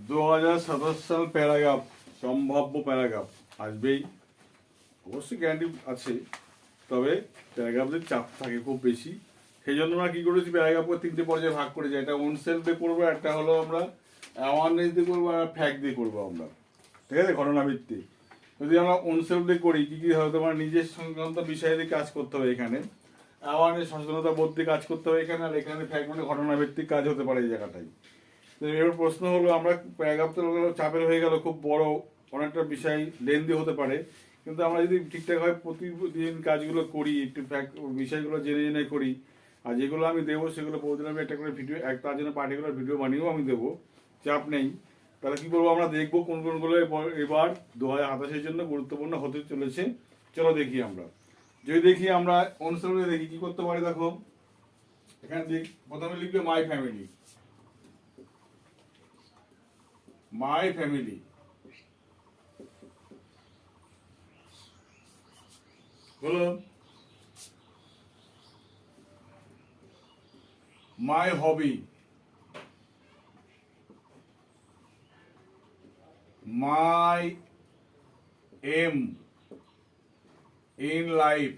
2027 সাল প্যারাগ্রাফ, সম্ভাব্য প্যারাগ্রাফ আসবেই, অবশ্যই গ্যারান্টি আছে, তবে প্যারাগ্রাফের চাপ থাকে খুব বেশি। সেই জন্য আমরা কী করেছি, প্যারাগ্রাফকে 3টে পর্যায়ে ভাগ করেছি। একটা ওন সেলফ দিয়ে করবো, একটা হলো আমরা অ্যাওয়ারনেস দিয়ে করবো, আর ফ্যাক্ট দিয়ে করবো আমরা, ঠিক আছে, ঘটনাভিত্তিক। যদি আমরা ওন সেলফ দিয়ে করি, কী কী হয়, তোমার নিজের সংক্রান্ত বিষয় দিয়ে কাজ করতে হবে এখানে, অ্যাওয়ারনেস সচেতনতা বোধ দিয়ে কাজ করতে হবে এখানে, আর এখানে ফ্যাক্ট মানে ঘটনাভিত্তিক কাজ হতে পারে এই জায়গাটায়। এবার প্রশ্ন হলো, আমরা প্যারাগ্রাফ তো চাপের হয়ে গেল, খুব বড় অনেকটা বিষয়, লেন্দি হতে পারে, কিন্তু আমরা যদি ঠিকঠাকভাবে প্রতিদিন কাজগুলো করি, একটু বিষয়গুলো জেনে জেনে করি, আর যেগুলো আমি দেবো সেগুলো প্রতিদিন আমি একটা করে ভিডিও, তার জন্য পার্টিকুলার ভিডিও বানিয়েও আমি দেবো, চাপ নেই। তাহলে কী করবো, আমরা দেখবো কোন কোনগুলো এবার 2028-এর জন্য গুরুত্বপূর্ণ হতে চলেছে। চলো দেখি আমরা, যদি দেখি আমরা অনুসরণে দেখি কী করতে পারি। দেখো এখানে প্রথমে লিখবে মাই ফ্যামিলি, মাই ফ্যামিলি, হলো মাই হবি, মাই এম ইন লাইফ,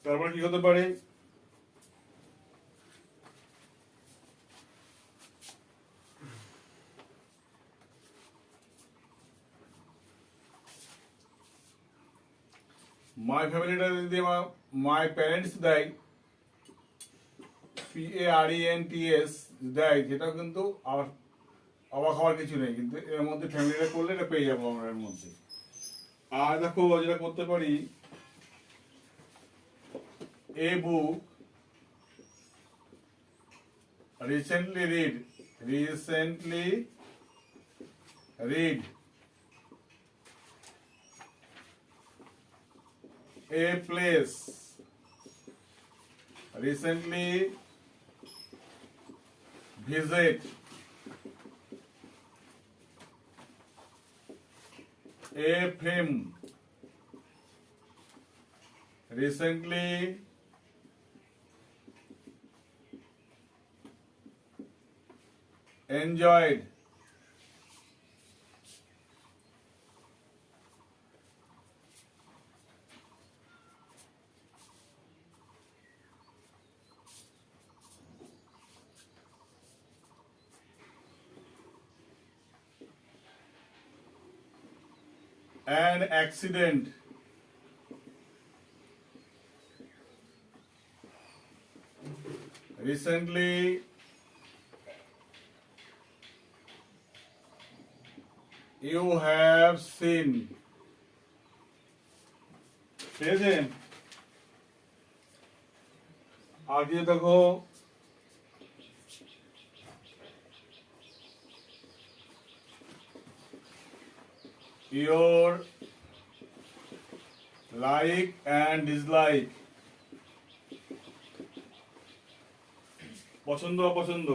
তারপরে কি হতে পারে, মাই ফ্যামিলিটা যদি মাই প্যারেন্টস দেয়, PARENTS দেয়, সেটাও কিন্তু আবার অবাক হওয়ার কিছু নেই, কিন্তু এর মধ্যে ফ্যামিলিটা করলে এটা পেয়ে যাবো আমরা এর মধ্যে। আর দেখো যেটা করতে পারি, a book recently read, recently read a place, recently visit a film, recently enjoyed an accident, recently you have seen, ঠিক আছে। আগে দেখো your like and dislike, পছন্দ অপছন্দ,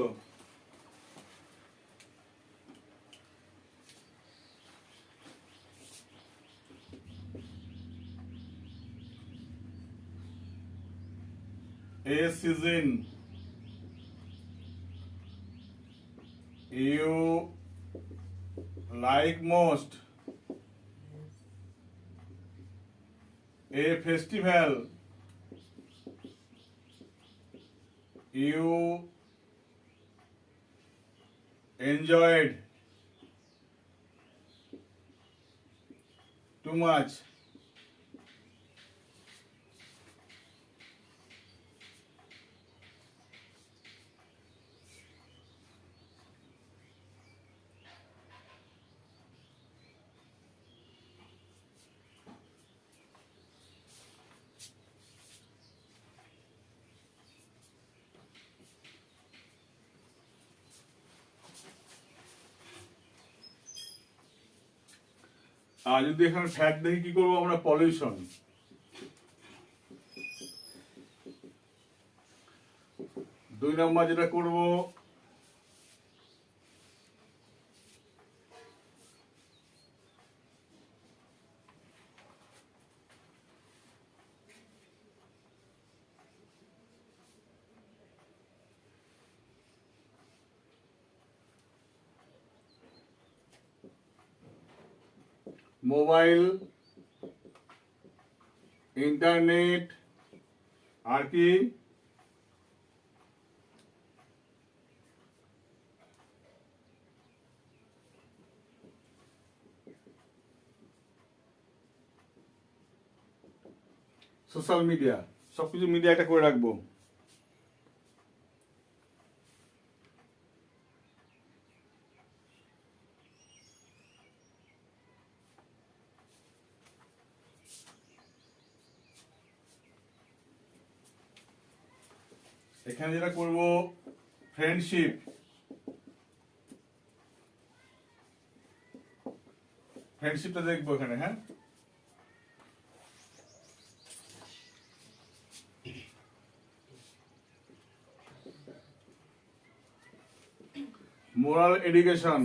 a season you like most, a festival you enjoyed too much, আর যদি এখানে fact দেখি কি করবো আমরা, পলিউশন, 2 নম্বর যেটা করব, মোবাইল, ইন্টারনেট, আর কি সোশ্যাল মিডিয়া, সবকিছু মিডিয়া একটা করে রাখবো। এখানে যেটা করব ফ্রেন্ডশিপ, ফ্রেন্ডশিপটা দেখবো এখানে। হ্যাঁ, moral education,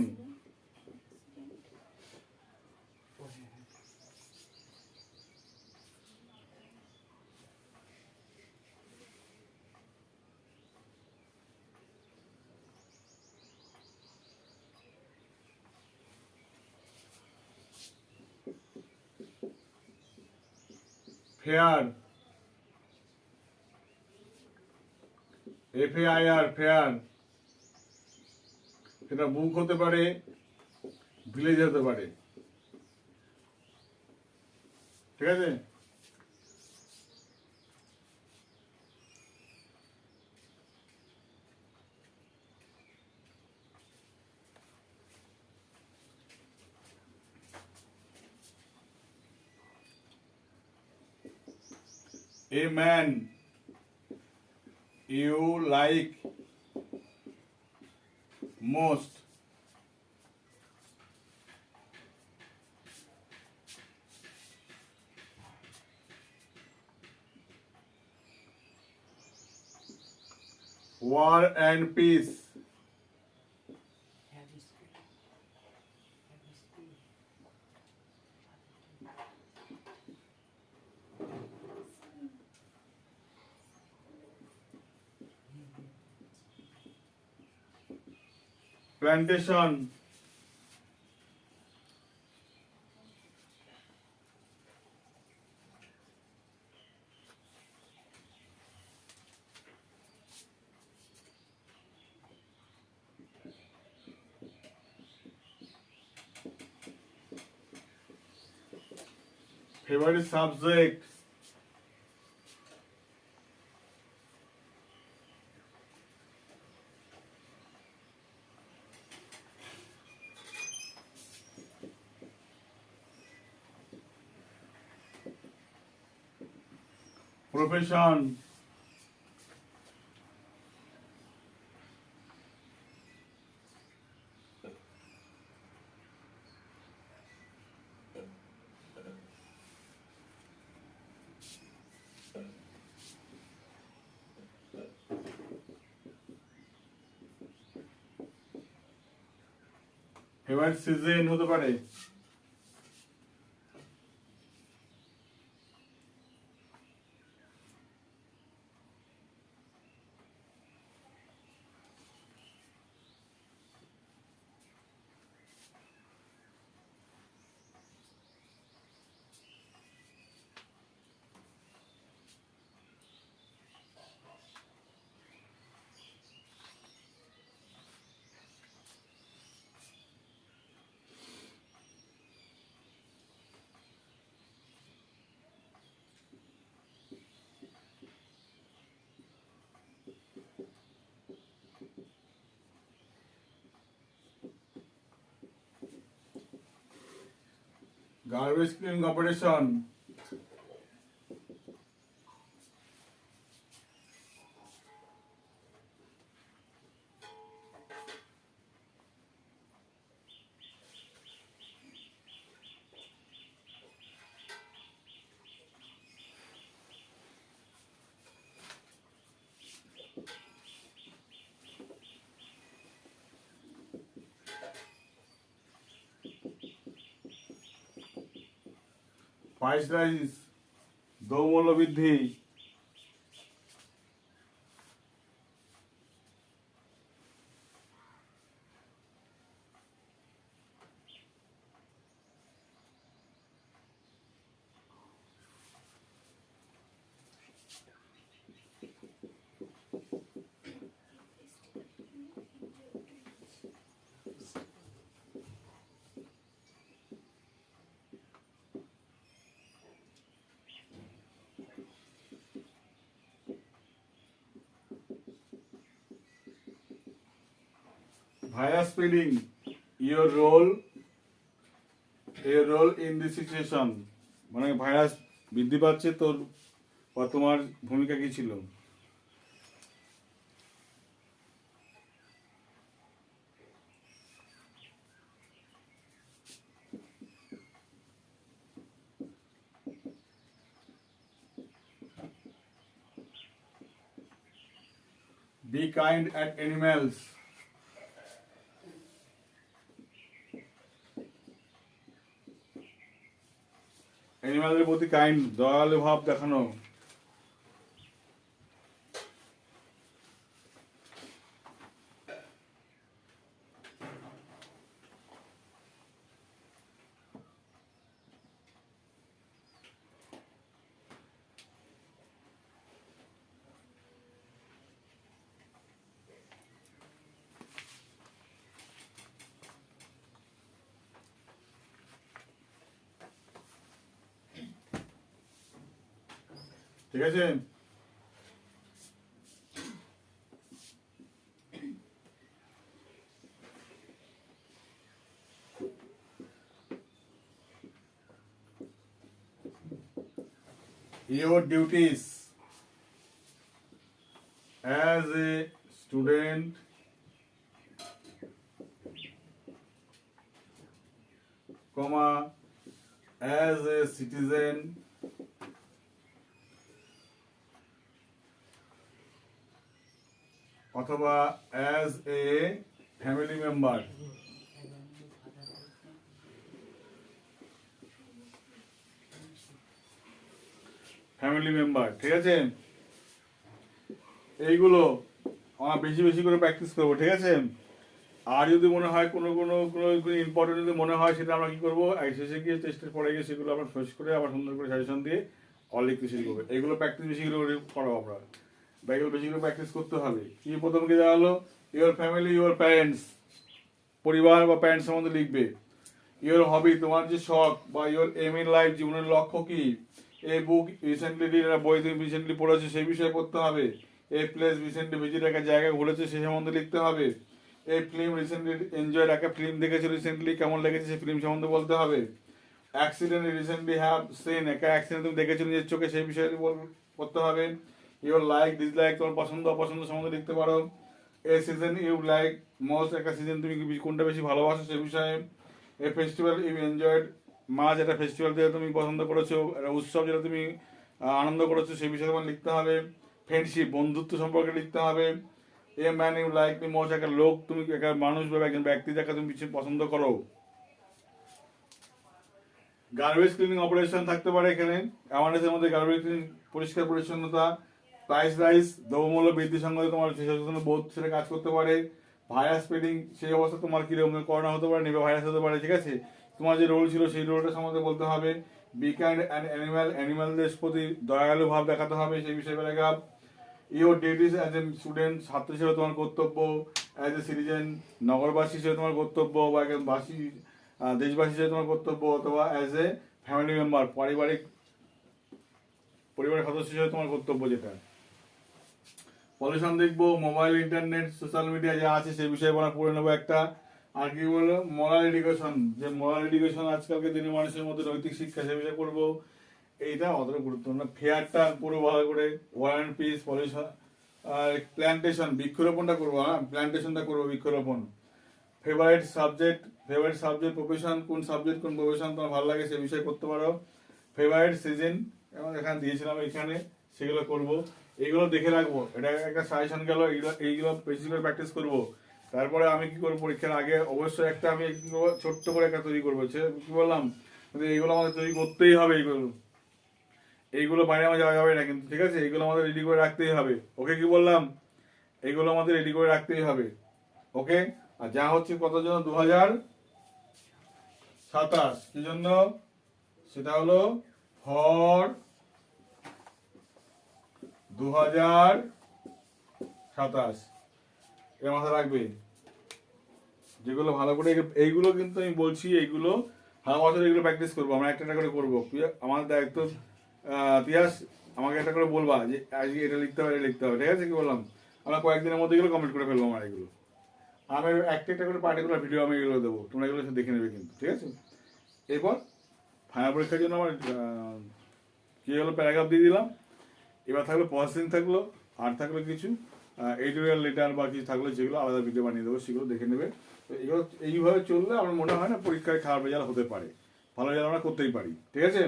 fair, FAIR, fair. সেটা বুক হতে পারে, ভিলেজ হতে পারে, ঠিক আছে। A man you like most, war and peace, plantation, favorite subject, profession, favorite season হতে পারে, garbage cleaning operation, price rise, দ্রব্যমূল্য বৃদ্ধি, virus spreading your role in this situation, মানে ভাইরাস বৃদ্ধি পাচ্ছে তোর বা তোমার ভূমিকা কি ছিল? Be kind at animals. অ্যানিমালের প্রতি কাইন্ড, দয়ালু ভাব দেখানো। ঠিক আছে? Your duties as a student, comma, as a citizen, অথবা as a family member, ঠিক আছে? এইগুলো আমরা বেশি বেশি করে প্র্যাকটিস করবো, ঠিক আছে? আর যদি মনে হয় কোনো ইম্পর্টেন্ট যদি মনে হয়, সেটা আমরা কি করবো, শেষে গিয়ে টেস্টের পরে গিয়ে সেগুলো আমরা শেষ করে আবার সুন্দর করে সাজেশন দিয়ে লিখতে শুরু করবো। এইগুলো প্র্যাকটিস বেশি করে করবো আমরা, বা এগুলো বেশি করে প্র্যাকটিস করতে হবে। কি প্রথম কি দেওয়া হলো? ইওর ফ্যামিলি, ইওর প্যারেন্টস, পরিবার বা প্যারেন্টস সম্বন্ধে লিখবে। ইওর হবি, তোমার যে শখ, বা ইওর এম ইন লাইফ, জীবনের লক্ষ্য কি। এই বুক রিসেন্টলি রিড, বই তুমি রিসেন্টলি পড়েছো সেই বিষয়ে পড়তে হবে। এই প্লেস রিসেন্টলি ভিজিট, একটা জায়গায় ঘুরেছে সে সম্বন্ধে লিখতে হবে। এই ফিল্ম রিসেন্টলি এনজয়েড, একটা ফিল্ম দেখেছো রিসেন্টলি, কেমন লেগেছে সেই ফিল্ম সম্বন্ধে বলতে হবে। অ্যাক্সিডেন্ট রিসেন্টলি হ্যাভ সিন, একটা অ্যাক্সিডেন্ট তুমি দেখেছো নিজের চোখে, সেই বিষয়ে করতে হবে। ইউর লাইক ডিসলাইক, তোমার পছন্দ অপছন্দ সম্বন্ধে লিখতে পারো। এ সিজন ইউ লাইক মোস্ট, একটা সিজন তুমি কোনটা বেশি ভালোবাসো সে বিষয়ে। এ ফেস্টিভ্যাল ইউ এনজয়েড মাঝ, একটা ফেস্টিভ্যাল যেটা তুমি পছন্দ করেছো, একটা উৎসব যেটা তুমি আনন্দ করেছো সেই বিষয়ে তোমার লিখতে হবে। ফ্রেন্ডশিপ, বন্ধুত্ব সম্পর্কে লিখতে হবে। A man you like me most, একটা লোক তুমি, একটা মানুষ বা একজন ব্যক্তি যাকে তুমি পছন্দ করো। গার্বেজ ক্লিনিং অপারেশন থাকতে পারে এখানে। অ্যাওয়ারনেসের মধ্যে গার্বেজ ক্লিনিং, পরিষ্কার পরিচ্ছন্নতা। প্রাইস রাইস, দ্রব্যমূল্য বৃদ্ধির সঙ্গে তোমার সচেতন বোধ সেটা কাজ করতে পারে। ভাইরাস স্প্রেডিং, সেই অবস্থা তোমার কিরকম, করোনা হতে পারে, নিবা ভাইরাস হতে পারে, ঠিক আছে? তোমার যে রোল ছিল সেই রোলটা সম্বন্ধে বলতে হবে। বি কাইন্ড অ্যান্ড অ্যানিম্যাল, অ্যানিম্যালদের প্রতি দয়ালু ভাব দেখাতে হবে, সেই বিষয়ে paragraph. Your duties as a student, ছাত্র হিসেবে তোমার কর্তব্য। অ্যাজ এ সিটিজেন, নগরবাসী হিসেবে তোমার কর্তব্য, বা একজন বাসী দেশবাসী হিসেবে তোমার কর্তব্য, অথবা অ্যাজ এ ফ্যামিলি মেম্বার, পরিবারের সদস্য হিসেবে তোমার কর্তব্য যেটা। পলিউশন দেখবো, মোবাইল, ইন্টারনেট, সোশ্যাল মিডিয়া যা আছে সেই বিষয়ে আমরা পড়ে নেবো একটা। আর কি বললো, মোরাল এডুকেশন, যে মোরাল এডুকেশন আজকালকে দিনে মানুষের মধ্যে নৈতিক শিক্ষা, সে বিষয়ে পড়বো। এইটা অতটা গুরুত্বপূর্ণ না। ফেয়ারটা পুরো ভালো করে, war and peace, pollution, plantation, বৃক্ষরোপণটা করবো। হ্যাঁ, প্ল্যান্টেশনটা করবো, বৃক্ষরোপণ। ফেভারিট সাবজেক্ট, প্রফেশন, কোন সাবজেক্ট কোন প্রফেশন তোমার ভালো লাগে সে বিষয়ে করতে পারো। ফেভারিট সিজন, এবং এখানে দিয়েছিলাম এখানে, সেগুলো করব। এইগুলো দেখে রাখবো, এটা একটা সাজেশন গেল। এইগুলো বেশি করে প্র্যাকটিস করবো। তারপরে আমি কি করবো, পরীক্ষার আগে অবশ্যই একটা আমি ছোট্ট করে একটা তৈরি করবো, কি বললাম, এইগুলো আমাদের তৈরি করতেই হবে। এইগুলো বাইরে আমার যাওয়া যাবে না কিন্তু, ঠিক আছে? এইগুলো আমাদের রেডি করে রাখতেই হবে। ওকে, কি বললাম, এইগুলো আমাদের রেডি করে রাখতেই হবে। ওকে। আর যা হচ্ছে কত জন্য, 2027, কি জন্য, সেটা হলো ফর 2027, এর মাথা রাখবে। যেগুলো ভালো করে, এইগুলো কিন্তু আমি বলছি, এইগুলো সারা বছর এগুলো প্র্যাকটিস করবো আমরা, একটা করে করবো। আমাদের দায়িত্ব, তিয়াস, আমাকে একটা করে বলবা যে আজকে এটা লিখতে হবে, এটা লিখতে হবে, ঠিক আছে? কি বললাম, আমরা কয়েকদিনের মধ্যে এগুলো কমপ্লিট করে ফেলবো আমরা এগুলো। আমি একটা একটা করে পার্টিকুলার ভিডিও আমি এগুলো দেবো, তোমরা এগুলো সব দেখে নেবে কিন্তু, ঠিক আছে। এরপর ফাইনাল পরীক্ষার জন্য আমার কী হলো, প্যারাগ্রাফ দিয়ে দিলাম। এবার থাকলো প্রসেসিং, থাকলো আর থাকলো কিছু এডিটোরিয়াল লেটার বা কিছু থাকলো, যেগুলো আলাদা ভিডিও বানিয়ে দেবো, সেগুলো দেখে নেবে। তো এগুলো এইভাবে চললে আমার মনে হয় না পরীক্ষায় খারাপ রেজাল্ট হতে পারে, ভালো রেজাল্ট আমরা করতেই পারি, ঠিক আছে।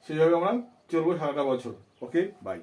সেইভাবে আমরা চলবো সারাটা বছর। ওকে, বাই।